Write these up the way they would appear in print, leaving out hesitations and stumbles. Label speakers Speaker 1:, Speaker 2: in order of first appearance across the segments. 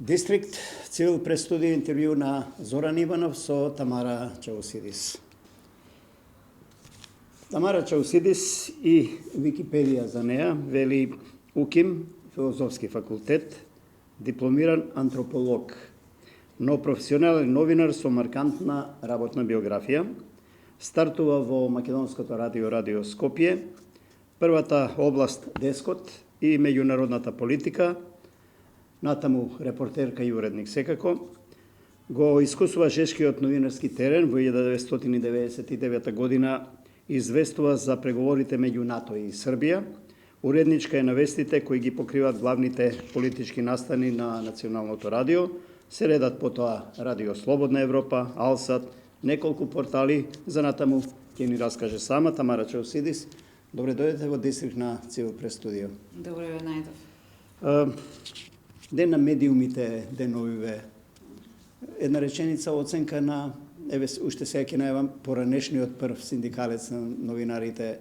Speaker 1: Дистрикт цивил престудија интервју на Зоран Иванов со Тамара Чаусидис. Тамара Чаусидис и Википедија за неа вели УКИМ, Филозофски факултет, дипломиран антрополог, но професионален новинар со маркантна работна биографија. Стартува во Македонското радио Скопје, првата област Дескот и меѓународната политика, натаму репортерка и уредник секако. Го искусува жешкиот новинарски терен во 1999 година, известува за преговорите меѓу НАТО и Србија. Уредничка е на вестите кои ги покриваат главните политички настани на националното радио. Се редат потоа Радио Слободна Европа, Алсат, неколку портали. За натаму ќе ни раскаже сама Тамара Чаусидис. Добре дојдете во Дистрикт на Цивил прес студио.
Speaker 2: Добре ве најдов.
Speaker 1: Ден на медиумите деновиве. Една реченица оценка на, уште сега ќе најавам, поранешниот прв синдикалец на новинарите.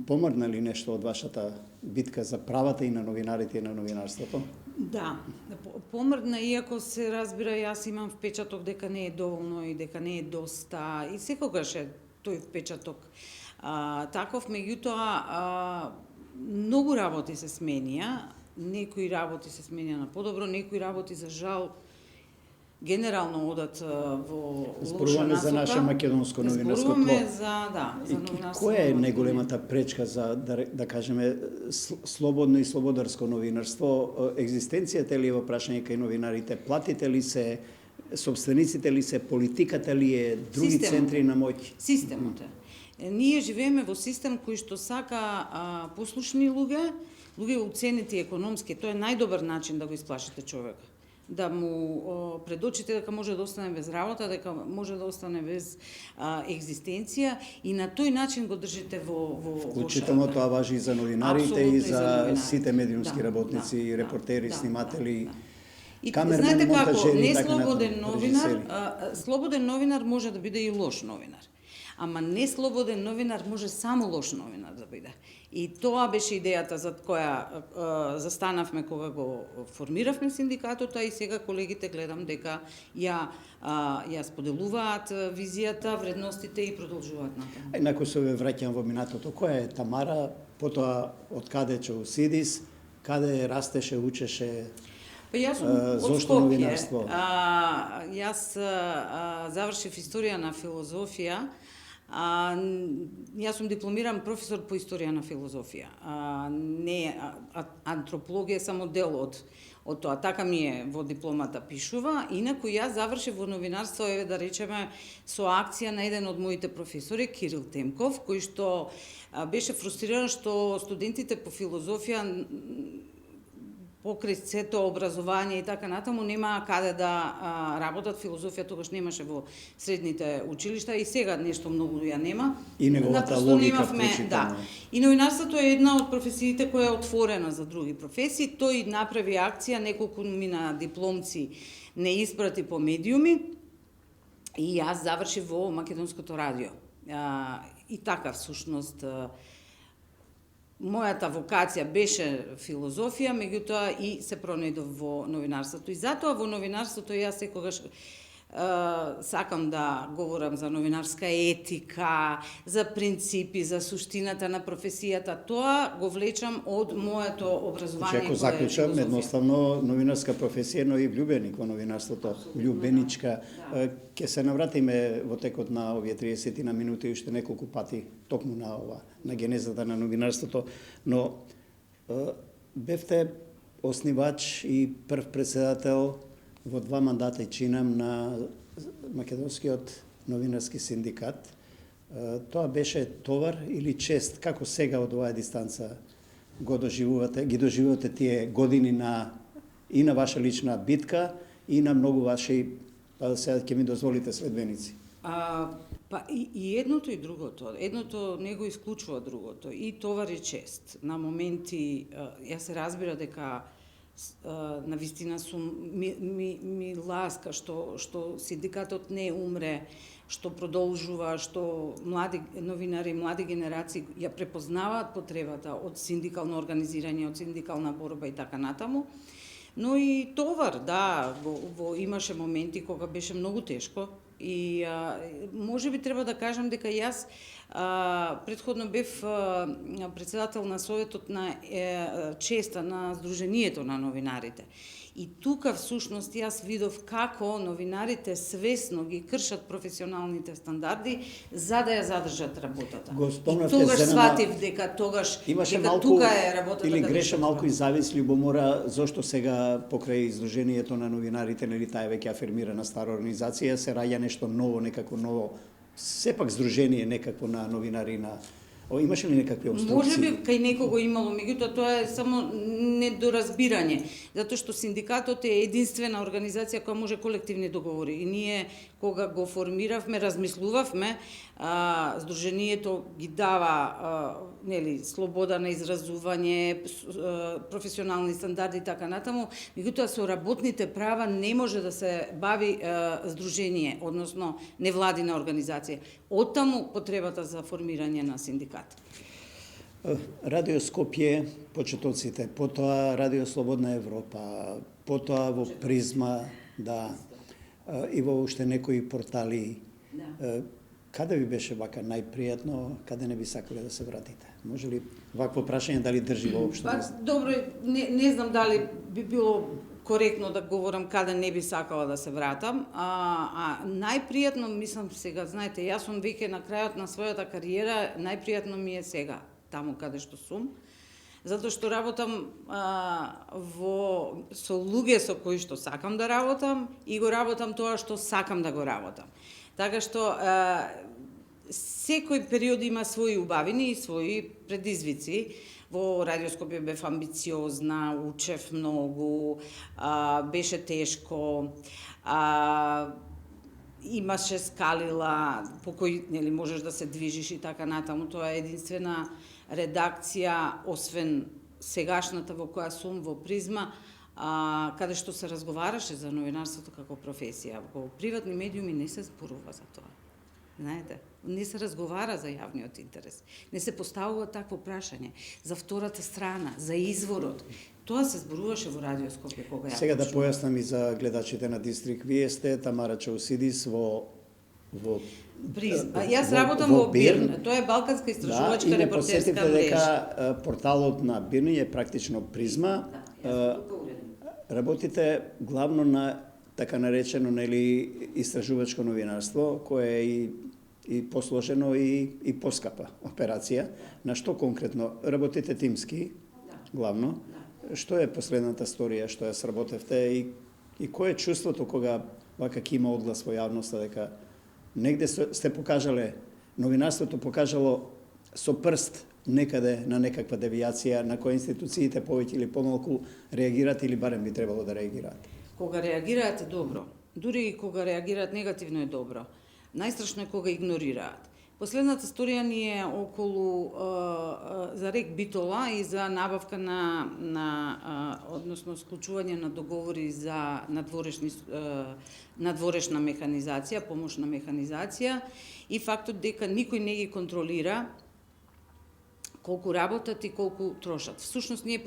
Speaker 1: Помрдна ли нешто од вашата битка за правата и на новинарите и на новинарството?
Speaker 2: Да, помрдна, иако се разбира, јас имам впечаток дека не е доволно и дека не е доста, и секогаш е тој впечаток таков, меѓутоа многу работи се сменија, некои работи се сменија на подобро, некои работи за жал генерално одат во лоша
Speaker 1: Зборуваме за наше македонско новинарско тло.
Speaker 2: за новинарство.
Speaker 1: Која е најголемата пречка за, да кажеме, слободно и слободарско новинарство? Екзистенцијата ли е во прашање кај новинарите? Платите ли се? Собствениците ли се? Политиката ли е? Други центри на моќ?
Speaker 2: Системот е. Ние живееме во систем кој што сака послушни луѓе уценети економски. Тоа е најдобар начин да го исплашите човека. Да му пред очите дека може да остане без работа, дека може да остане без екзистенција, и на тој начин го држите во
Speaker 1: Вклучително тоа важи и за новинарите и за сите медиумски работници, репортери, сниматели, камермани,
Speaker 2: знаете како,
Speaker 1: монтажери,
Speaker 2: неслободен новинар, слободен новинар може да биде и лош новинар. Ама неслободен новинар може само лош новинар да биде. И тоа беше идејата за која застанавме кога го формиравме синдикатот, и сега колегите гледам дека ја споделуваат визијата, вредностите и продолжуваат натаму.
Speaker 1: Инаку се ве враќам во минатото. Која е Тамара, потоа од каде Чаусидис, каде растеше, учеше?
Speaker 2: Јас сум од
Speaker 1: Зошто
Speaker 2: Скопје.
Speaker 1: новинарство?
Speaker 2: Јас завршив историја на филозофија. Јас сум дипломиран професор по историја на филозофија. Не антропологија е само дел од тоа. Така ми е во дипломата пишува. Инаку јас завршив во новинарство, да речеме, со акција на еден од моите професори, Кирил Темков, кој што беше фрустриран што студентите по филозофија покрај сето образование и така натаму немаа каде да работат. Филозофија тогаш немаше во средните училишта, и сега нешто многу ја нема.
Speaker 1: И неговата логика прочитана.
Speaker 2: И новинарството е една од професиите која е отворена за други професии. Тој направи акција, неколку мина дипломци не испрати по медиуми, и јас завршив во Македонското радио. И така всушност мојата вокација беше филозофија, меѓутоа и се пронајдов во новинарството. И затоа во новинарството јас секогаш сакам да говорам за новинарска етика, за принципи, за суштината на професијата. Тоа го влечам од моето образование.
Speaker 1: Ако заклучам, едноставно новинарска професија, но и влюбеник во новинарството, влюбеничка. Ќе се навратиме во текот на овие 30 на минути уште неколку пати токму на на генезата на новинарството, но бевте оснивач и прв председател во 2 мандата и чинам на Македонскиот новинарски синдикат. Тоа беше товар или чест? Како сега од оваа дистанца ги доживувате тие години и на ваша лична битка и на многу ваши, па сега ќе ми дозволите, следбеници?
Speaker 2: И едното и другото. Едното не го исклучува другото. И товар и чест. На моменти, ја се разбира дека на вистина ми ласка што синдикатот не умре, што продолжува, што млади новинари, млади генерации ја препознаваат потребата од синдикално организирање, од синдикална борба и така натаму. Но и товар, да, имаше моменти кога беше многу тешко и може би треба да кажам дека јас претходно бев председател на Советот на честа на Сдруженијето на новинарите. И тука всушност јас видов како новинарите свесно ги кршат професионалните стандарди за да ја задржат работата. И тогаш сватив дека тука е работата.
Speaker 1: Или греша малку и завис љубомора зошто сега покрај Издруженијето на новинарите, нели таа е веќе афирмирана стара организација, се раѓа нешто ново, некако ново, сепак здружение некако на новинари на имаше ли некакви обструкции?
Speaker 2: Може би кај некого имало, меѓутоа тоа е само недоразбирање, затоа што синдикатот е единствена организација која може колективни договори. И ние кога го формиравме, размислувавме, Сдруженијето ги дава нели слобода на изразување, професионални стандарди и така натаму, меѓутоа со работните права не може да се бави здружение, односно невладина организација. Оттаму потребата за формирање на синдикат.
Speaker 1: Радио Скопје, почетоците, потоа Радио Слободна Европа, потоа во Призма, да, и во уште некои портали. Да. Каде ви беше вака најпријатно, каде не би сакале да се вратите? Може ли вакво прашање дали држи воопшто?
Speaker 2: Добро, не знам дали би било коректно да говорам каде не би сакала да се вратам, најпријатно мислам сега, знаете, јас сум веќе на крајот на својата кариера, најпријатно ми е сега, таму каде што сум, затоа што работам со луѓе со кои што сакам да работам и го работам тоа што сакам да го работам. Така што секој период има своји убавини и своји предизвици. Во Радио Скопје бев амбициозна, учев многу, беше тешко, имаше скалила по кои нели можеш да се движиш и така натаму. Тоа е единствена редакција, освен сегашната во која сум во Призма, каде што се разговараше за новинарството како професија. Во приватни медиуми не се зборува за тоа. Знаете, не се разговара за јавниот интерес. Не се поставува такво прашање за втората страна, за изворот. Тоа се зборуваше во Радио Скопје кога ја
Speaker 1: Сега да појаснам и за гледачите на Дистрикт. Вие сте Тамара Чаусидис во
Speaker 2: Јас работам во Бирн. Тоа е балканска истражувачка репортерска мрежа.
Speaker 1: И дека порталот на Бирн е практично Призма. Работите главно на така наречено нели истражувачко новинарство, кое е и посложено и поскапа операција. На што конкретно работите тимски? Главно. Што е последната сторија што ја сработевте и кое е чувството кога вака ќе има одглас во јавноста дека негде сте покажале, новинарството покажало со прст некаде на некаква девијација на која институциите повеќе или помалку реагираат или барем би требало да реагираат?
Speaker 2: Кога реагираат добро, дури и кога реагираат негативно е добро. Најстрашно е кога игнорираат. Последната сторија ни е околу за Рек Битола и за набавка односно склучување на договори за надворешна механизација, помошна механизација и фактот дека никој не ги контролира колку работат и колку трошат. Всушност ние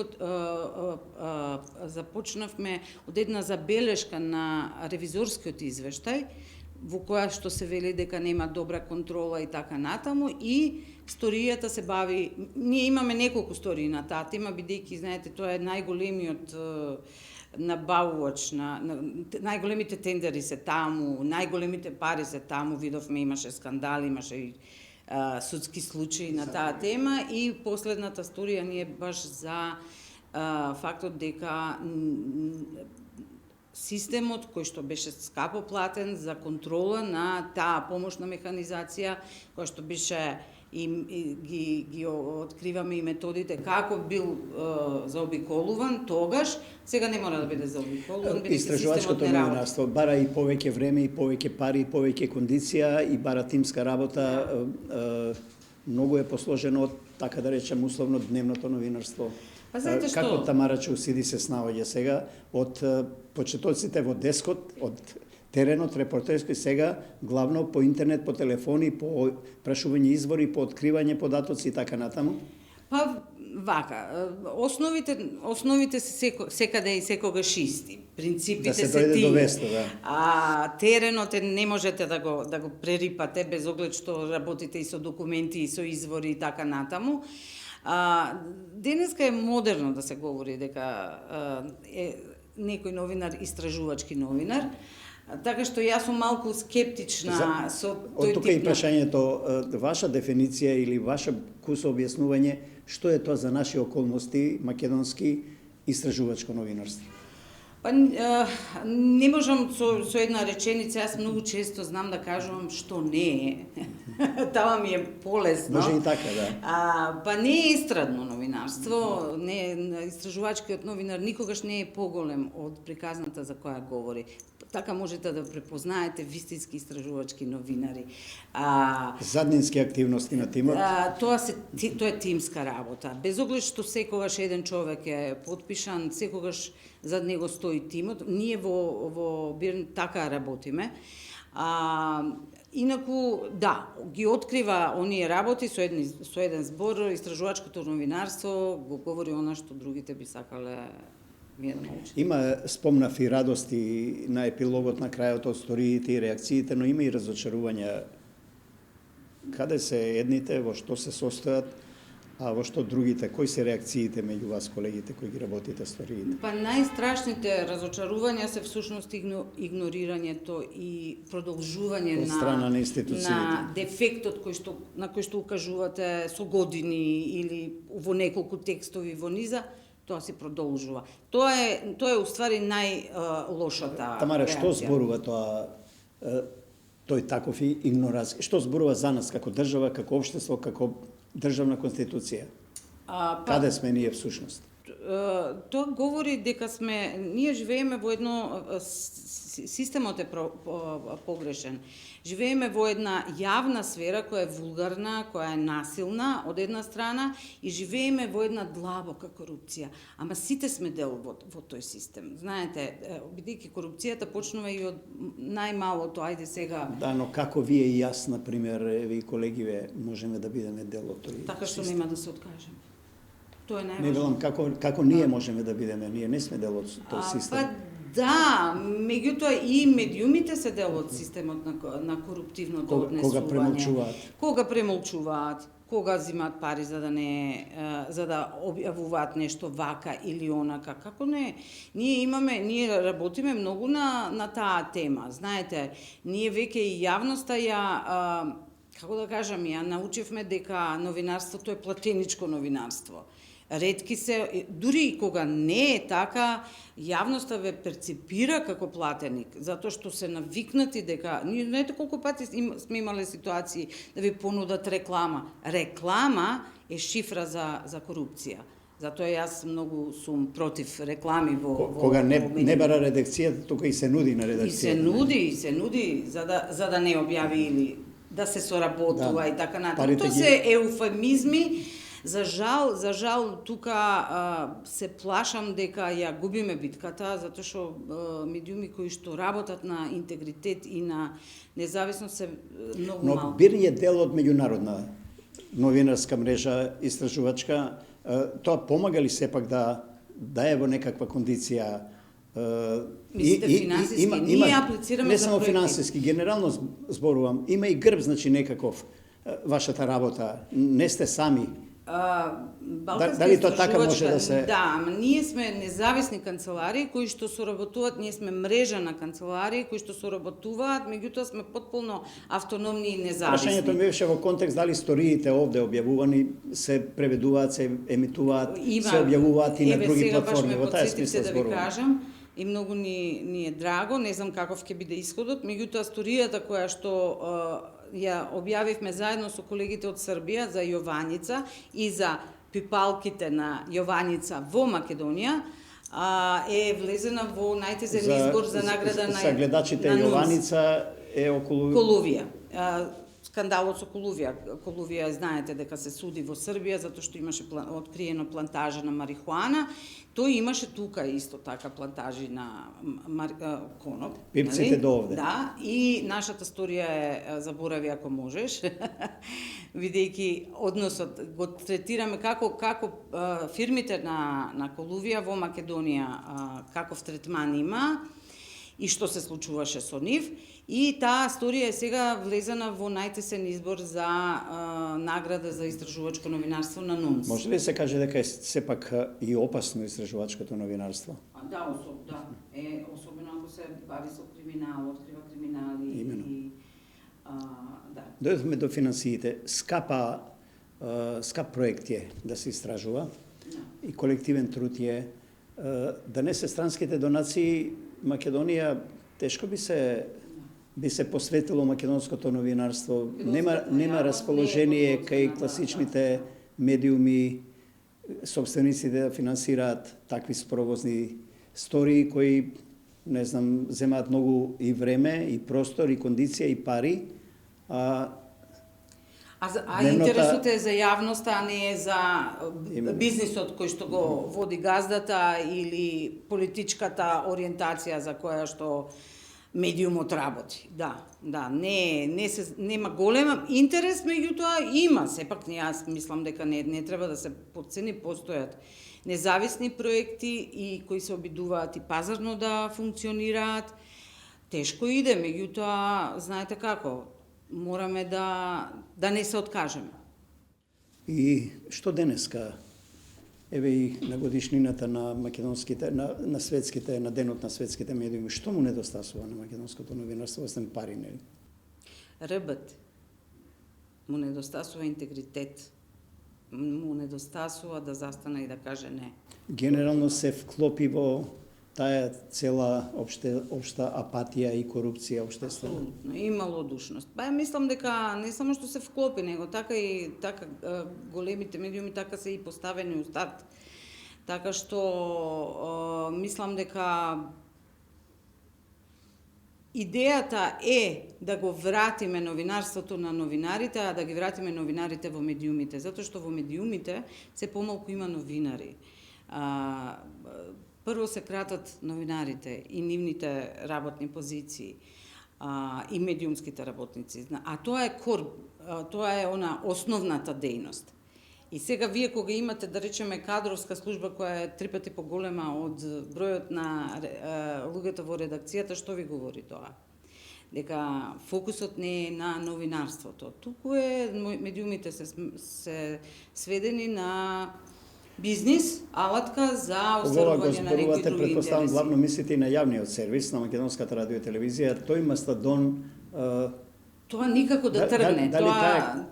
Speaker 2: започнавме од една забелешка на ревизорскиот извештај, во која што се вели дека нема добра контрола и така натаму, и сторијата се бави, ние имаме неколку стории на таа тема, бидејќи, знаете, тоа е најголемиот набавувач, најголемите тендери се таму, најголемите пари се таму, видовме, имаше скандали, имаше и судски случаи на таа тема, и последната сторија ни е баш за фактот дека системот кој што беше скапо платен за контрола на таа помошна механизација, која што беше ги откриваме и методите како бил заобиколуван тогаш, сега не мора да биде заобиколуван, бидејќи
Speaker 1: истражувачкото новинарство бара и повеќе време, и повеќе пари, и повеќе кондиција, и бара тимска работа, многу е посложено од, така да речем, условно дневното новинарство.
Speaker 2: Па знаете што?
Speaker 1: Како Тамара Чаусидис се снаоѓа сега од почетоците во дескот, од теренот репортерски, сега главно по интернет, по телефони, по прашување извори, по откривање податоци и така натаму?
Speaker 2: Па Вака, основите се секаде и секогаш исти. Принципите
Speaker 1: Да се
Speaker 2: се
Speaker 1: дојде
Speaker 2: тие.
Speaker 1: до весто, да.
Speaker 2: А теренот не можете да го прерипате без оглед што работите и со документи и со извори и така натаму. Денеска е модерно да се говори дека е некој новинар истражувачки новинар. Така што јас сум малку скептична со тој
Speaker 1: Од тука и
Speaker 2: тип на...
Speaker 1: прашањето, ваша дефиниција или ваша куса објаснување, што е тоа за наши околности, македонски истражувачко новинарство?
Speaker 2: Па не можам со една реченица, јас многу често знам да кажувам што не е. Тава ми е полесно.
Speaker 1: Може и така, да.
Speaker 2: Па не е естрадно новинарство, истражувачкиот новинар никогаш не е поголем од приказната за која говори. Така можете да препознаете вистински истражувачки новинари.
Speaker 1: Заднински активности на тимот?
Speaker 2: Тоа е тимска работа. Без оглед што секогаш еден човек е потпишан, секогаш зад него стои тимот. Ние во Бирн така работиме. Инаку, да, ги открива оние работи со еден збор, истражувачкото новинарство го говори она што другите би сакале да научат.
Speaker 1: Има, спомнав и радости на епилогот на крајот од сториите и реакциите, но има и разочарувања. Каде се едните, во што се состојат, а во што другите? Кои се реакциите меѓу вас, колегите, кои ги работите сториите?
Speaker 2: Па најстрашните разочарувања се всушност игнорирањето и продолжување
Speaker 1: Од страна на институциите.
Speaker 2: на дефектот на кој што укажувате со години или во неколку текстови во низа, тоа се продолжува. Тоа е уствари најлошата
Speaker 1: Тамара, што
Speaker 2: реакција.
Speaker 1: зборува тој таков игнорација? Што зборува за нас како држава, како општество, како државна конституција? Каде сме ние всушност?
Speaker 2: Тоа говори дека ние живееме во едно, системот е погрешен. Живееме во една јавна сфера која е вулгарна, која е насилна од една страна и живееме во една длабока корупција. Ама сите сме дел во тој систем. Знаете, бидејќи корупцијата почнува и од најмалото, ајде сега...
Speaker 1: Да, но како вие и јас, например, ви колегиве, можеме да бидеме дел од тој
Speaker 2: Така што
Speaker 1: систем?
Speaker 2: нема да се откажеме. Тоа е
Speaker 1: Не
Speaker 2: најважно.
Speaker 1: велам како ние можеме да бидеме, ние не сме дел од тој систем.
Speaker 2: Па да, меѓутоа и медиумите се дел од системот на коруптивното однесување.
Speaker 1: Кога премолчуваат.
Speaker 2: Кога премолчуваат, кога зимаат пари за да објавуваат нешто вака или онака. Како не? Ние работиме многу на таа тема. Знаете, ние веќе и јавноста како да кажам, ја научивме дека новинарството е платеничко новинарство. Ретки се, дури и кога не е така, јавноста ве перцепира како платеник, затоа што се навикнати дека, ние знаете колку пати сме имале ситуации да ви понудат реклама. Реклама е шифра за корупција. Затоа јас многу сум против реклами
Speaker 1: Кога не бара редакцијата, тука и се нуди на редакцијата.
Speaker 2: И се нуди за да не објави или да се соработува и така натаму. Тоа
Speaker 1: ги...
Speaker 2: се еуфемизми. За жал, тука се плашам дека ја губиме битката, затоа што медиуми кои што работат на интегритет и на независност се многу малку.
Speaker 1: Но Бирн е дел од меѓународна новинарска мрежа, истражувачка. Тоа помага ли сепак да е во некаква кондиција?
Speaker 2: Мислите финансиски? Ние аплицираме
Speaker 1: не
Speaker 2: за
Speaker 1: само
Speaker 2: проекти.
Speaker 1: финансиски, генерално зборувам. Има и грб, значи некаков вашата работа. Не сте сами. Дали тоа така може да се...
Speaker 2: Да, ние сме независни канцелари кои што соработуваат, ние сме мрежа на канцелари кои што соработуваат, меѓутоа сме потполно автономни и независни.
Speaker 1: Прашањето ми беше во контекст дали сториите овде објавувани се преведуваат, се емитуваат, се објавуваат и на други платформи. Во таа смисла
Speaker 2: да ви
Speaker 1: зборувам.
Speaker 2: кажам, и многу ни е драго, не знам каков ќе биде исходот, меѓутоа сторијата која што ја објавивме заедно со колегите од Србија за Јованица и за пипалките на Јованица во Македонија, е влезена во најтезен избор за награда на
Speaker 1: За гледачите
Speaker 2: на
Speaker 1: Јованица е околу
Speaker 2: Колувија. скандалот со Колувија. Колувија, знаете дека се суди во Србија затоа што имаше откриено плантажа на марихуана. Тој имаше тука исто така плантажи на коноп.
Speaker 1: Пипците до овде.
Speaker 2: Да, и нашата сторија е заборави ако можеш, бидејќи односот го третираме како фирмите на Колувија во Македонија каков третман има и што се случуваше со нив. И таа сторија е сега влезена во најтесен избор за награда за истражувачко новинарство на НУНС.
Speaker 1: Може ли се каже дека е сепак и опасно истражувачкото новинарство?
Speaker 2: Да, особено ако се бави со криминал, открива криминали.
Speaker 1: Именно.
Speaker 2: И да.
Speaker 1: Дојдовме до финансиите. Скап проект е да се истражува и колективен труд е. Да не се странските донации, Македонија тешко би се посветило македонското новинарство. Нема расположение кај класичните медиуми, собствениците да финансираат такви спровозни стории кои, не знам, земаат многу и време, и простор, и кондиција, и пари.
Speaker 2: Интересот е за јавноста, а не е за бизнисот кој што го води газдата или политичката ориентација за која што медиумот работи. Нема голем интерес, меѓутоа има, сепак јас мислам дека не треба да се потцени, постојат независни проекти и кои се обидуваат и пазарно да функционираат. Тешко иде, меѓутоа знаете како, мораме да не се откажеме.
Speaker 1: И што денеска, еве и на годишнината на македонските, на светските, на денот на светските медиуми, што му недостасува на македонското новинарство, освен пари, нели?
Speaker 2: Рбът. Му недостасува интегритет. Му недостасува да застане и да каже не.
Speaker 1: Генерално се вклопи во таа цела општа апатија и корупција општествена.
Speaker 2: Абсолютно, и малодушност. Мислам дека не само што се вклопи, него така големите медиуми така се и поставени у старт. Така што мислам дека идејата е да го вратиме новинарството на новинарите, а да ги вратиме новинарите во медиумите, затоа што во медиумите се помалку има новинари. Прво се кратат новинарите и нивните работни позиции и медиумските работници. А тоа е она основната дејност. И сега вие кога имате, да речеме, кадровска служба која е 3 пати поголема од бројот на луѓето во редакцијата, што ви говори тоа? Дека фокусот не е на новинарството. Туку медиумите се сведени на бизнис, алатка за остварување на некои други
Speaker 1: предпоставам,
Speaker 2: интереси.
Speaker 1: главно мислите и на јавниот сервис, на македонската радио и телевизија, тој мастадон.
Speaker 2: Тоа никако да тргне.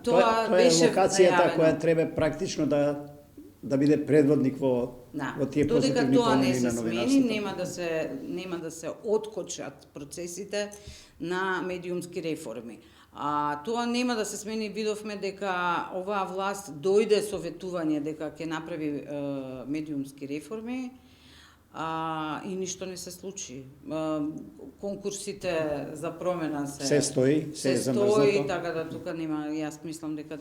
Speaker 1: Тоа
Speaker 2: беше
Speaker 1: е локацијата
Speaker 2: најавено.
Speaker 1: која треба практично да биде предводник во тие позитивни промени на новинарството.
Speaker 2: Додека тоа не се смени, нема да се откочат процесите на медиумски реформи. Тоа нема да се смени, видовме дека оваа власт дојде со ветување дека ќе направи медиумски реформи, и ништо не се случи. Конкурсите за промена се
Speaker 1: стои, се замрзнато.
Speaker 2: така да тука нема, јас мислам дека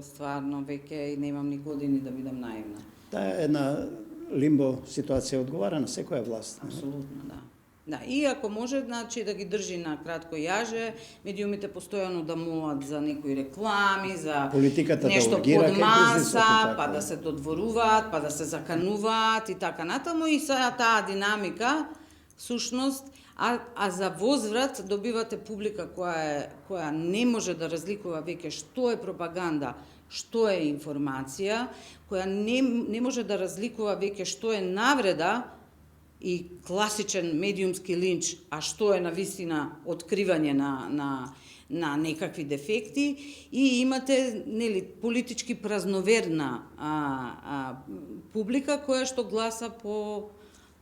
Speaker 2: стварно веќе немам ни години да бидам наивна.
Speaker 1: Таа е една лимбо ситуација, одговара на секоја власт.
Speaker 2: Апсолутно, да. Да, и ако може, значи да ги држи на кратко јаже, медиумите постојано да молат за некои реклами, за
Speaker 1: политиката
Speaker 2: нешто
Speaker 1: да ургира
Speaker 2: под
Speaker 1: кај
Speaker 2: маса,
Speaker 1: бизнисот,
Speaker 2: па да се додворуваат, па да се закануваат и така натаму, и сега таа динамика, всушност, а за возврат добивате публика која не може да разликува веќе што е пропаганда, што е информација, која не може да разликува веќе што е навреда и класичен медиумски линч, а што е навистина откривање на некакви дефекти, и имате политички празноверна публика која што гласа по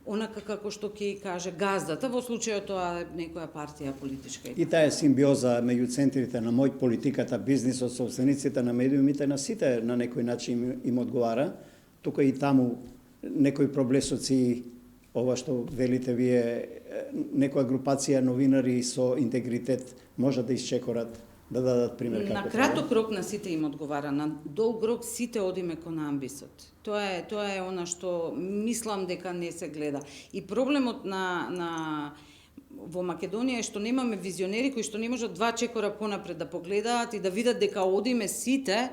Speaker 2: онака како што ќе каже газдата, во случајот тоа е некоја партија политичка.
Speaker 1: И таа е симбиоза меѓу центрите на мој, политиката, бизнисот, собствениците на медиумите, на сите на некој начин им одговара. Тука и таму некои проблесоци, ова што велите вие, некоја групација новинари со интегритет може да исчекорат да дадат пример како
Speaker 2: На краток рок на сите им одговара, на долг рок сите одиме кон амбисот. Тоа е она што мислам дека не се гледа. И проблемот во Македонија е што немаме визионери кои што не можат 2 чекора понапред да погледаат и да видат дека одиме сите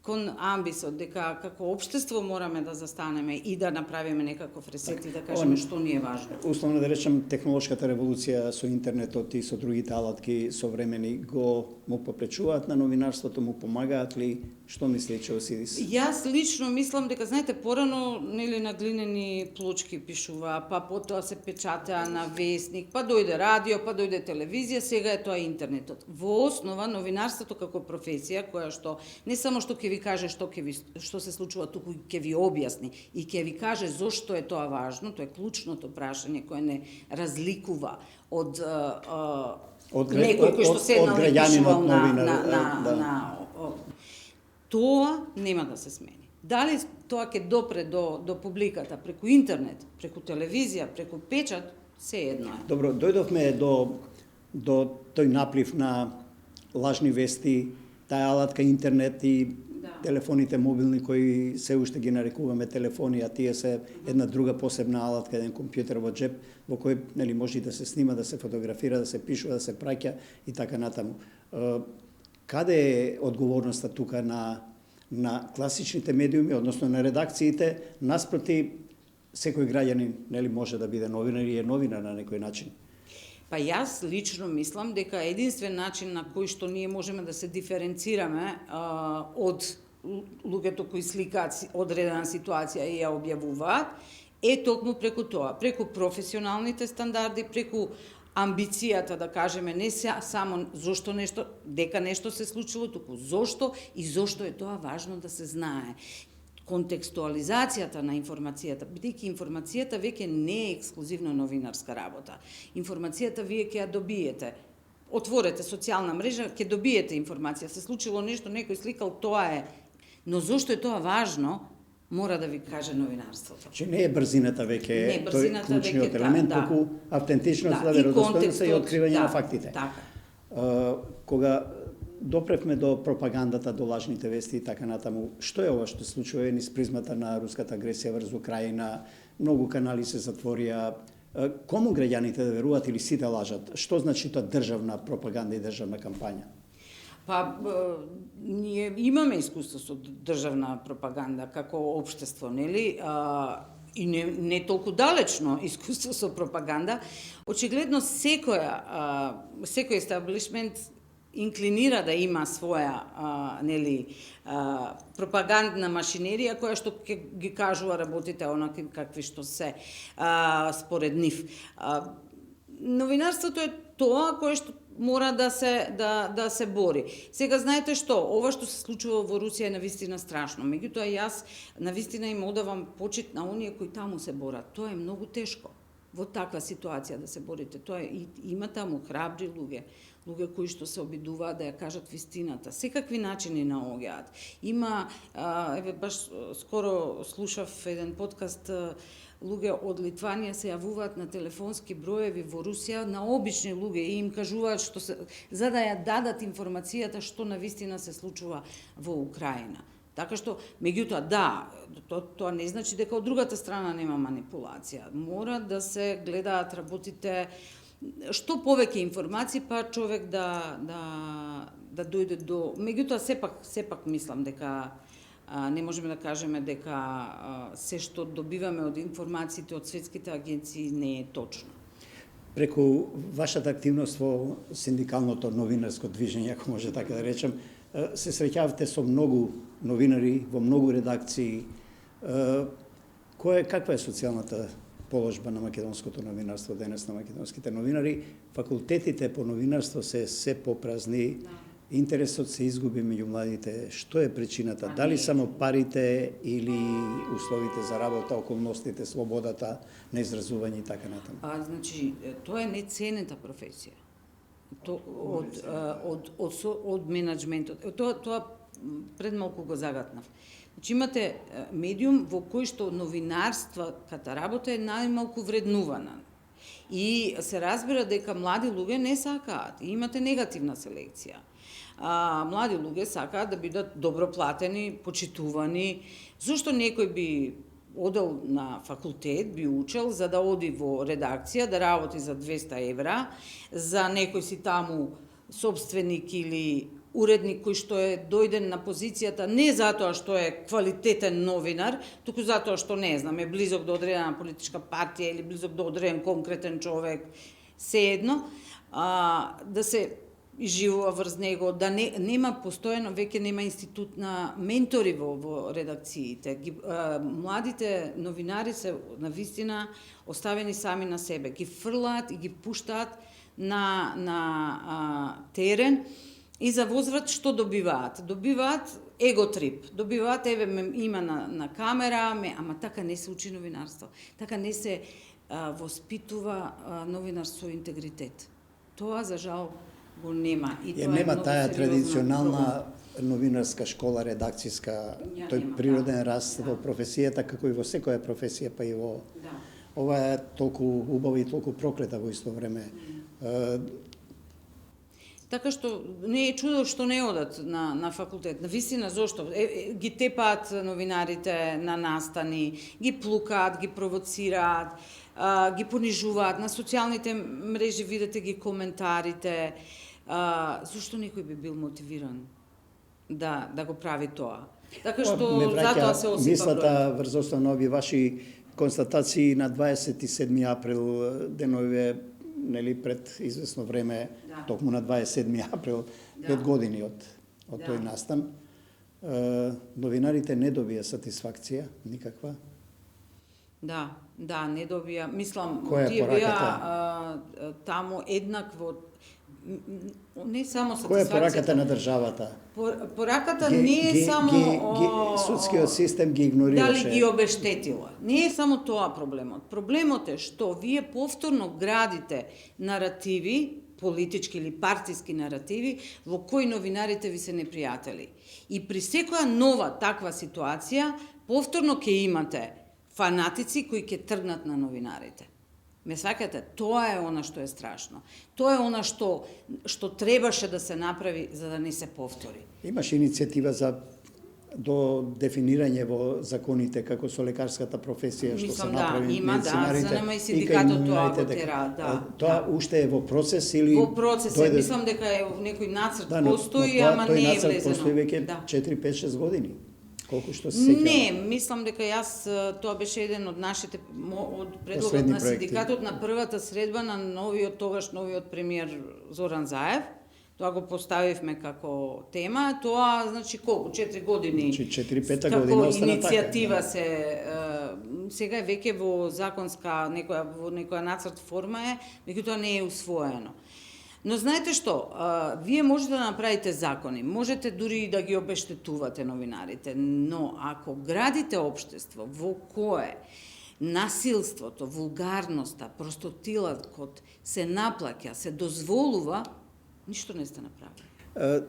Speaker 2: кон амбисот, дека како општество мораме да застанеме и да направиме некаков ресет и да кажеме што ни е важно.
Speaker 1: Условно да речем, технолошката револуција со интернетот и со другите алатки современи му попречуваат на новинарството, му помагаат ли? Што мислите, Осидис?
Speaker 2: Јас лично мислам дека, знаете, порано нели на глинени плочки пишува, па потоа се печатаа на весник, па дојде радио, па дојде телевизија, сега е тоа интернетот. Во основа новинарството како професија која што не само што ќе ви каже што се случува, туку ќе ви објасни и ќе ви каже зошто е тоа важно, тоа е клучното прашање кое не разликува од некој кој што седнал и пишувал на тоа нема да се смени. Дали тоа ќе допре до публиката преку интернет, преку телевизија, преку печат, се едно е.
Speaker 1: Добро, дојдовме до тој наплив на лажни вести, таа алатка интернет и телефоните мобилни кои се уште ги нарекуваме телефони, а тие се една друга посебна алатка, еден компјутер во джеп, во кој нели може да се снима, да се фотографира, да се пишува, да се праќа и така натаму. Каде е одговорноста тука на класичните медиуми, односно на редакциите, наспроти секој граѓанин нели може да биде новинар и е новинар на некој начин?
Speaker 2: Па јас лично мислам дека единствен начин на кој што ние можеме да се диференцираме од луѓето кои сликаат одредена ситуација и ја објавуваат, е токму преку тоа, преку професионалните стандарди, преку амбицијата да кажеме не само зошто дека нешто се случило, туку зошто и зошто е тоа важно да се знае. Контекстуализацијата на информацијата, бидејќи информацијата веќе не е ексклузивно новинарска работа. Информацијата вие ќе ја добиете. Отворете социјална мрежа, ќе добиете информација. Се случило нешто, некој сликал, тоа е. Но зошто е тоа важно, мора да ви каже новинарството.
Speaker 1: Че не е брзината веќе тој клучниот елемент, туку автентичноста, веродостојноста и откривање на фактите.
Speaker 2: Така.
Speaker 1: Кога допревме до пропагандата, до лажните вести и така натаму, што е ова што се случува низ призмата на руската агресија врз Украина, многу канали се затворија, кому граѓаните да веруваат или сите лажат? Што значи тоа државна пропаганда и државна кампања?
Speaker 2: Па, ние имаме искуство со државна пропаганда како општество, нели? И не толку далечно искуство со пропаганда. Очигледно секој естаблишмент инклинира да има своја пропагандна машинерија која што ги кажува работите онакви какви што се според нив. Новинарството е тоа кое што мора да се бори. Сега знаете што, ова што се случува во Русија е навистина страшно. Меѓутоа јас навистина им одавам почит на оние кои таму се борат. Тоа е многу тешко во таква ситуација да се борите. Тоа има таму храбри луѓе кои што се обидуваат да ја кажат вистината. Секакви начини наоѓаат. Има, баш скоро слушав еден подкаст, луѓе од Литванија се јавуваат на телефонски броеви во Русија, на обични луѓе и им кажуваат за да ја дадат информацијата што навистина се случува во Украина. Така што, меѓутоа, тоа не значи дека од другата страна нема манипулација. Мора да се гледаат работите, што повеќе информации, па човек да дојде до... Меѓутоа, сепак мислам дека не можеме да кажеме дека се што добиваме од информациите од светските агенции не е точно.
Speaker 1: Преку вашата активност во синдикалното новинарско движење, ако може така да речем, се среќавате со многу новинари во многу редакции. Каква е социјалната положба на македонското новинарство денес, на македонските новинари? Факултетите по новинарство се попразни, интересот се изгуби меѓу младите. Што е причината? Дали само парите или условите за работа, околностите, слободата на изразување и така натаму?
Speaker 2: Значи, тоа е неценета професија. Од менеджментот. Тоа пред малку го загатнав. Значи, имате медиум во кој што новинарствата работа е најмалку вреднувана. И се разбира дека млади луѓе не сакаат. И имате негативна селекција. млади луѓе сакаат да бидат добро платени, почитувани. Зошто некој би одел на факултет, би учел за да оди во редакција, да работи за 200 евра, за некој си таму собственик или уредник кој што е дојден на позицијата не затоа што е квалитетен новинар, туку затоа што не знам, е близок до одредена политичка партија или близок до одреден конкретен човек, sejedno, да се изживува врз него, да нема постојано, веќе нема институт на ментори во редакциите. Младите новинари се навистина оставени сами на себе. Ги фрлаат и ги пуштаат на терен и за возврат што добиваат? Добиваат еготрип, добиваат има на камера, ама така не се учи новинарство. Така не се воспитува новинар со интегритет. Тоа за жал го нема. И тоа
Speaker 1: нема таа традиционална новинарска школа, редакцијска, тој природен раст во професијата, како и во секоја професија, па и во... Ова е толку убава и толку проклета во исто време.
Speaker 2: Така што не е чудо што не одат на факултет. Навистина, зошто? Ги тепаат новинарите на настани, ги плукаат, ги провоцираат, ги понижуваат. На социјалните мрежи видите ги коментарите. Зошто некој би бил мотивиран да го прави тоа? Така што затоа се осипа
Speaker 1: мислата врз основа на овие ваши констатации на 27 април, деновиве, нели, пред известно време, токму на 27 април, 5 години од тој настан. Новинарите не добија сатисфакција, никаква.
Speaker 2: Да, не добија. Мислам,
Speaker 1: тие
Speaker 2: бија таму еднакво, не само сатисфакцијата.
Speaker 1: Која е пораката на државата?
Speaker 2: Пораката не е само...
Speaker 1: Судскиот систем ги игнорираше.
Speaker 2: Дали ги обештетила. Не е само тоа проблемот. Проблемот е што вие повторно градите наративи, политички или партиски наративи, во кои новинарите ви се непријатели. И при секоја нова таква ситуација, повторно ќе имате фанатици кои ќе тргнат на новинарите. Ме сваќате, тоа е она што е страшно. Тоа е она што требаше да се направи за да не се повтори.
Speaker 1: Имаше иницијатива за до дефинирање во законите како со лекарската професија што се направи медицинарите.
Speaker 2: ЗНМ и синдикатот тоа го тера,
Speaker 1: Тоа уште е во процес или
Speaker 2: во процес е, мислам дека е некој нацрт постои, ама не е влезено.
Speaker 1: Тој нацрт постои веќе 4-5-6 години. Колку што се сеќавам.
Speaker 2: Не, мислам дека тоа беше еден од нашите од предлогот на синдикатот на првата средба на новиот премиер Зоран Заев. Тоа го поставивме како тема. Тоа, значи, колку? 4 години.
Speaker 1: 4-5 година остана така.
Speaker 2: Иницијатива се... Сега е веќе во законска, некоја нацрт форма е, меѓутоа не е усвоено. Но знаете што, вие можете да направите закони, можете дури и да ги обештетувате новинарите, но ако градите општество во кое насилството, вулгарноста, простотилакот се наплаќа, се дозволува, ништо не сте направили.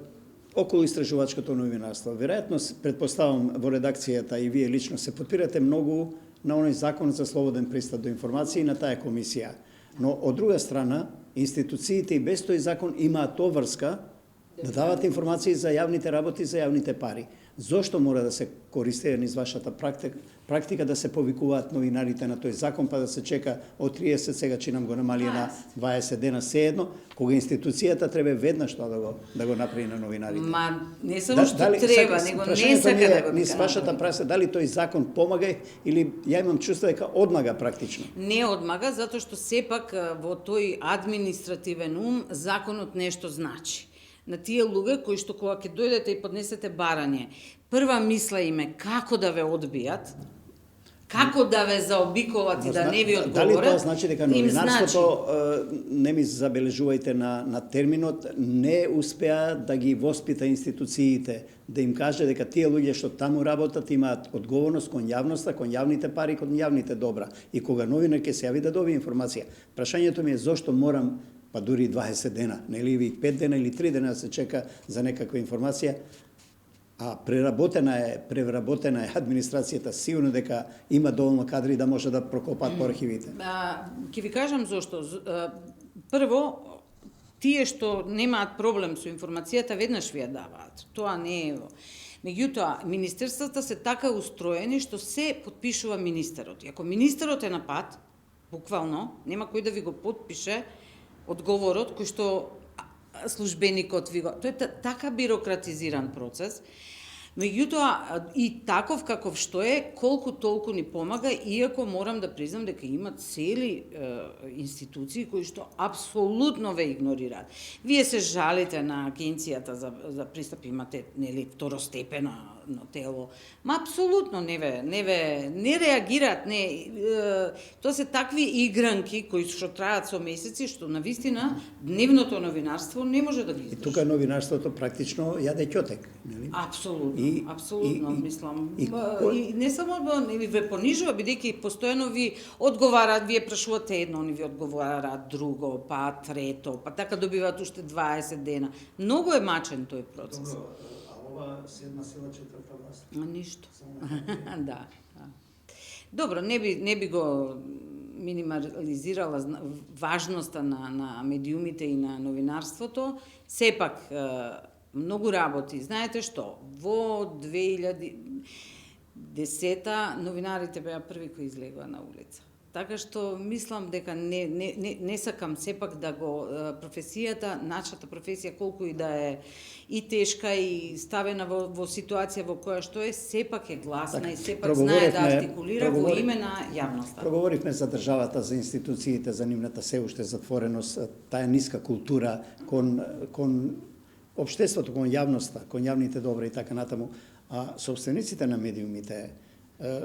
Speaker 1: Околу истражувачкото новинарство, веројатно, предпоставам во редакцијата и вие лично се потпирате многу на оној закон за слободен пристап до информации на таа комисија. Но од друга страна, институциите и без тој закон имаат обврска да дават информации за јавните работи, за јавните пари. Зошто мора да се користи низ вашата практика да се повикуваат новинарите на тој закон, па да се чека од 30, сега че нам го намали на 20 дена, sejedno, кога институцијата треба веднаш тоа да го направи на новинарите?
Speaker 2: Не само што треба, него не сака да го направи.
Speaker 1: Низ вашата пракса, дали тој закон помага или ја имам чувство дека одмага практично?
Speaker 2: Не одмага, затоа што сепак во тој административен ум законот нешто значи. На тие луѓе кои што кога ќе дојдете и поднесете барање, прва мисла им е како да ве одбијат, како да ве заобиколат и да не ви одговорат.
Speaker 1: Дали тоа значи дека новинарството, не ми забележувајте на терминот, не успеа да ги воспита институциите, да им каже дека тие луѓе што таму работат имаат одговорност кон јавноста, кон јавните пари, кон јавните добра. И кога новинар ќе се јави да добие информација. Прашањето ми е зошто морам па дури 20 дена, нели 5 дена или 3 дена се чека за некаква информација, а преработена е администрацијата, сигурно дека има доволно кадри да може да прокопаат по архивите.
Speaker 2: Ќе ви кажам зошто. Прво, тие што немаат проблем со информацијата веднаш ви ја даваат. Тоа не е. Меѓутоа, министерствата се така устроени што се потпишува министерот. И ако министерот е на пат, буквално, нема кој да ви го потпише одговорот кој што службеникот ви го... Тоа е така бирократизиран процес. Меѓутоа, и таков каков што е, колку толку ни помага, иако морам да признам дека има цели институции кои што апсолутно ве игнорираат. Вие се жалите на агенцијата за пристап, имате нели второстепено тело, ма апсолутно не реагираат, тоа се такви игранки кои што траат со месеци, што навистина дневното новинарство не може да ги издржи.
Speaker 1: И тука новинарството практично јаде ќотек, нели?
Speaker 2: Апсолутно, мислам. И не само ве понижува, бидејќи постојано ви одговараат, вие прашувате едно, они ви одговараат друго, па трето, па така добиваат уште 20 дена. Многу е мачен тој процес.
Speaker 1: Ова седма сила, четврта власт.
Speaker 2: Ништо. Да. Добро, не би го минимализирала важноста на медиумите и на новинарството. Сепак, многу работи. Знаете што? Во 2010-та новинарите беа први кои излегоа на улица. Така што мислам дека не сакам сепак да го професијата, нашата професија колку и да е и тешка и ставена во ситуација во која што е, сепак е гласна и сепак знае да артикулира во име на јавноста.
Speaker 1: Проговоривме за државата, за институциите, за нивната се уште затвореност, таа ниска култура кон општеството, кон јавноста, кон јавните добра и така натаму. А собствениците на медиумите,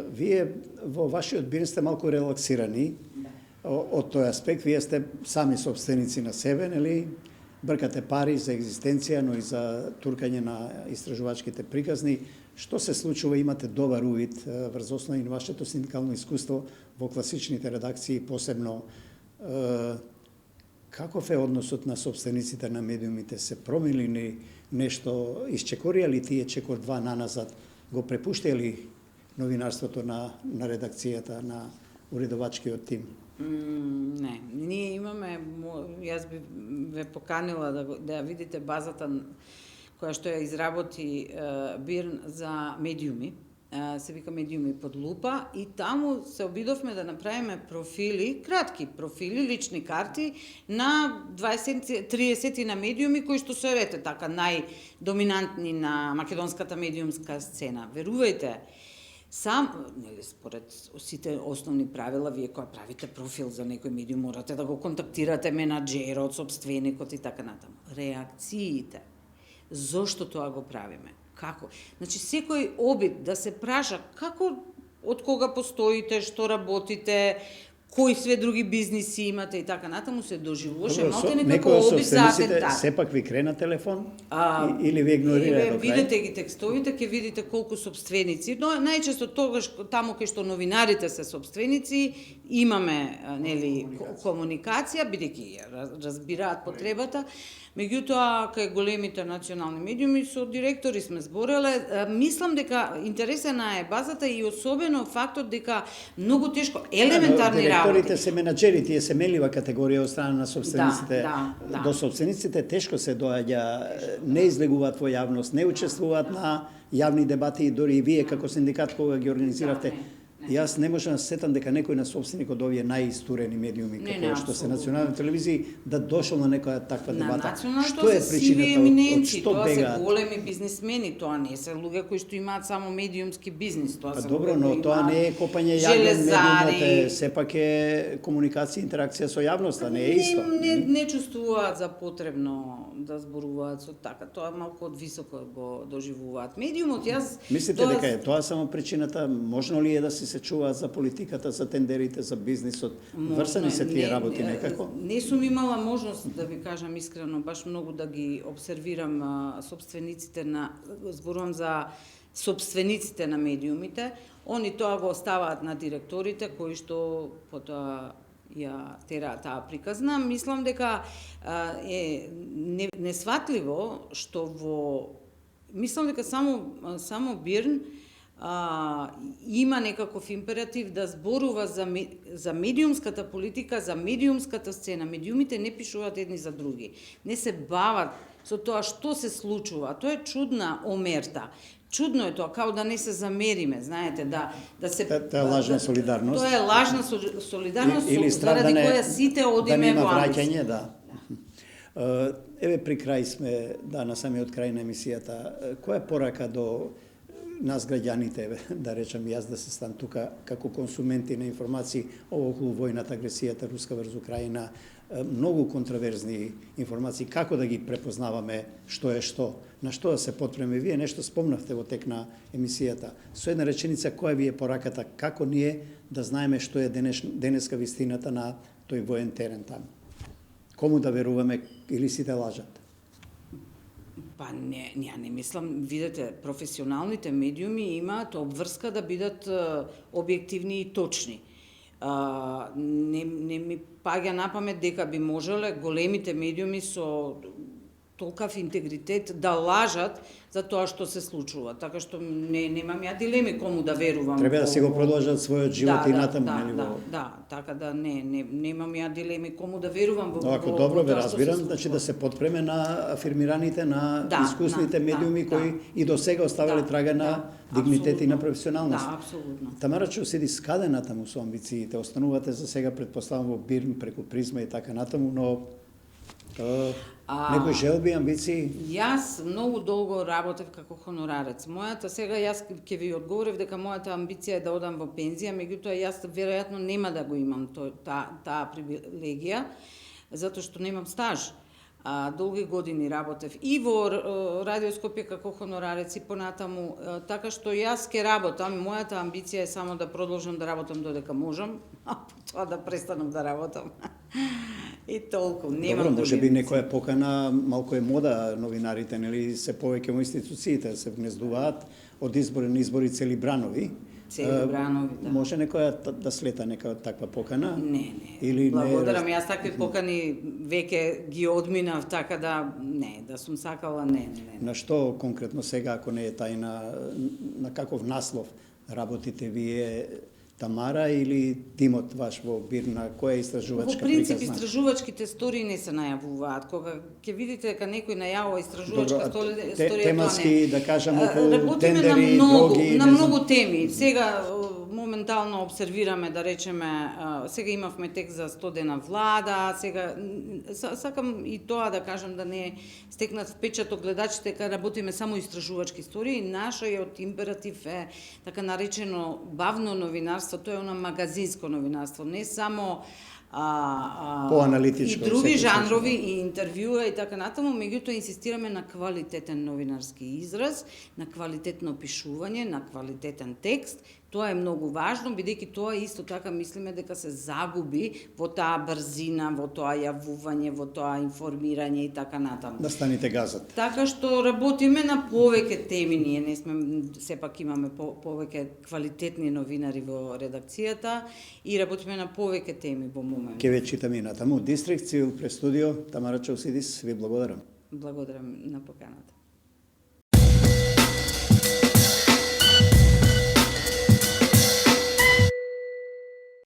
Speaker 1: вие во вашиот бир сте малку релаксирани од тој аспект. Вие сте сами собственици на себе, нели? Бркате пари за екзистенција, но и за туркање на истражувачките приказни. Што се случува? Имате добар увид врз основа на вашето синдикално искуство во класичните редакции, посебно каков е односот на собствениците на медиумите? Се промени нешто, исчекорија ли тие чекор 2 наназад? Го препуштија ли новинарството на редакцијата, на уредовачкиот тим?
Speaker 2: Не, ние имаме, јас би ве поканила да видите базата која што ја изработи Бирн за медиуми, се вика медиуми под лупа, и таму се обидовме да направиме профили, кратки профили, лични карти на 20-30 на медиуми кои што се рете така најдоминантни на македонската медиумска сцена. Верувајте, според сите основни правила, вие кога правите профил за некој медиум, морате да го контактирате менаџерот, собственикот и така натаму. Реакциите, зошто тоа го правиме? Како? Значи, секој обид да се праша како, од кога постоите, што работите, кои све други бизниси имате и така натаму, се доживуваше малку некако обид за атентат.
Speaker 1: Сепак ви крена телефон или ви игнорира до крај?
Speaker 2: Видете ги текстовите, ќе видите колку собственици, но најчесто тогаш таму кај што новинарите се собственици, имаме комуникација, бидејќи разбираат потребата. Меѓутоа, кај големите национални медиуми со директори сме збореле, мислам дека интересна е базата и особено фактот дека многу тешко, елементарни работи.
Speaker 1: Директорите се менаџери, тие се мелива категорија од страна на собствениците. До собствениците тешко се доаѓа, не излегуваат во јавност, не учествуваат на јавни дебати, дори и вие како синдикат кога ги организиравте. Јас не можам да се сетам дека некој на собственик од овие најистурени медиуми, како што се национални телевизии, да дошол на некоја таква дебата. Што е причината, од што
Speaker 2: тоа
Speaker 1: бегаат?
Speaker 2: Се големи бизнисмени, тоа не се луѓе кои што имаат само медиумски бизнис, тоа се
Speaker 1: добро, но тоа не е копање јавен медиумот, сепак е комуникација, интеракција со јавноста, не е исто.
Speaker 2: Не чувствуваат за потребно да зборуваат со така, тоа малку од високо го доживуваат. Медиумот,
Speaker 1: мислите дека е тоа само причината? Можно ли е да се чуваат за политиката, за тендерите, за бизнисот? Врсани се тие работи некако?
Speaker 2: Не сум имала можност, да ви кажам искрено, баш многу да ги обсервирам собствениците на, зборувам за собствениците на медиумите. Они тоа го оставаат на директорите, кои што потоа ја тера таа приказна. Мислам дека е несватливо што мислам дека само Бирн има некаков императив да зборува за медиумската политика, за медиумската сцена. Медиумите не пишуваат едни за други. Не се бават со тоа што се случува. Тоа е чудна омерта. Чудно е тоа, као да не се замериме, знаете, да се...
Speaker 1: Тоа е лажна солидарност.
Speaker 2: Тоа е лажна солидарност,
Speaker 1: или
Speaker 2: заради која сите одиме во амбис.
Speaker 1: враќање, да. Еве при крај сме, на самиот крај на емисијата. Која е порака до нас граѓаните, да речем јас да се стан тука како консументи на информации околу војната, агресијата руска врз Украина, многу контраверзни информации, како да ги препознаваме што е што, на што да се потпреме. Вие нешто спомнавте во тек на емисијата. Со една реченица, која ви е пораката, како ние да знаеме што е денеска вистината на тој воен терен таму? Кому да веруваме или сите лажат?
Speaker 2: Па не, ја не мислам, видете, професионалните медиуми имаат обврска да бидат објективни и точни. Не ми паѓа на памет дека би можеле големите медиуми со толкав интегритет да лажат за тоа што се случува. Така што немам ја дилеми кому да верувам.
Speaker 1: Треба да си го продолжат својот живот и натаму, нели?
Speaker 2: Така да немам ја дилеми кому да верувам во.
Speaker 1: Но ако добро ве разбирам, значи да се потпреме на афирмираните, на искусните медиуми кои и до сега оставале трага на дигнитет и на професионалност.
Speaker 2: Да, апсолутно.
Speaker 1: Тамара Чаусидис, каде натаму со амбициите? Останувате за сега, предпоставам, во Бирн преку Призма и така натаму, но некои желби, амбиции?
Speaker 2: Јас многу долго работев како хонорарец. Сега јас ќе ви одговорив дека мојата амбиција е да одам во пензија, меѓутоа јас веројатно нема да го имам таа привилегија, затоа што немам стаж. Долги години работев и во Радио Скопје како хонорарец и понатаму, така што јас ќе работам, мојата амбиција е само да продолжам да работам додека можам, а потоа да престанам да работам. И толку, немам
Speaker 1: други. Добро, може би
Speaker 2: амбиции.
Speaker 1: некоја покана, малку е мода новинарите, нели, се повеќе во институциите, се внездуваат од избори на избори цели бранови.
Speaker 2: Цели бранови, да.
Speaker 1: Може некоја да слета нека таква покана?
Speaker 2: Не.
Speaker 1: Или
Speaker 2: благодарам, јас такви покани веќе ги одминав, така да сум сакала, не.
Speaker 1: На што конкретно сега, ако не е тајна, на каков наслов работите вие, Тамара, или тимот ваш во Бирна, која истражувачка приказна?
Speaker 2: Во принцип, истражувачките стории не се најавуваат. Кога ќе видите дека некој најавува истражувачка сторија,
Speaker 1: тематски, да кажам, околу
Speaker 2: работиме
Speaker 1: тендери, дроги,
Speaker 2: на многу теми. Сега моментално обсервираме, да речеме, сега имавме текст за 100 дена влада, сега сакам и тоа да кажам да не стекнат впечаток гледачите дека работиме само истражувачки истории. Нашиот императив е така наречено бавно новинарство, тоа е она магазинско новинарство, не само
Speaker 1: поаналитичко,
Speaker 2: и други жанрови и интервјуа и така натаму, меѓутоа инсистираме на квалитетен новинарски израз, на квалитетно опишување, на квалитетен текст. Тоа е многу важно, бидејќи тоа исто така мислиме дека се загуби во таа брзина, во тоа јавување, во тоа информирање и така натаму.
Speaker 1: Да станете газат.
Speaker 2: Така што работиме на повеќе теми, ние не сме, сепак имаме повеќе квалитетни новинари во редакцијата и работиме на повеќе теми во момент.
Speaker 1: Ке ве читаме и натаму. Дистрикт Цивил пред студио, Тамара Чаусидис, ви благодарам.
Speaker 2: Благодарам на поканата.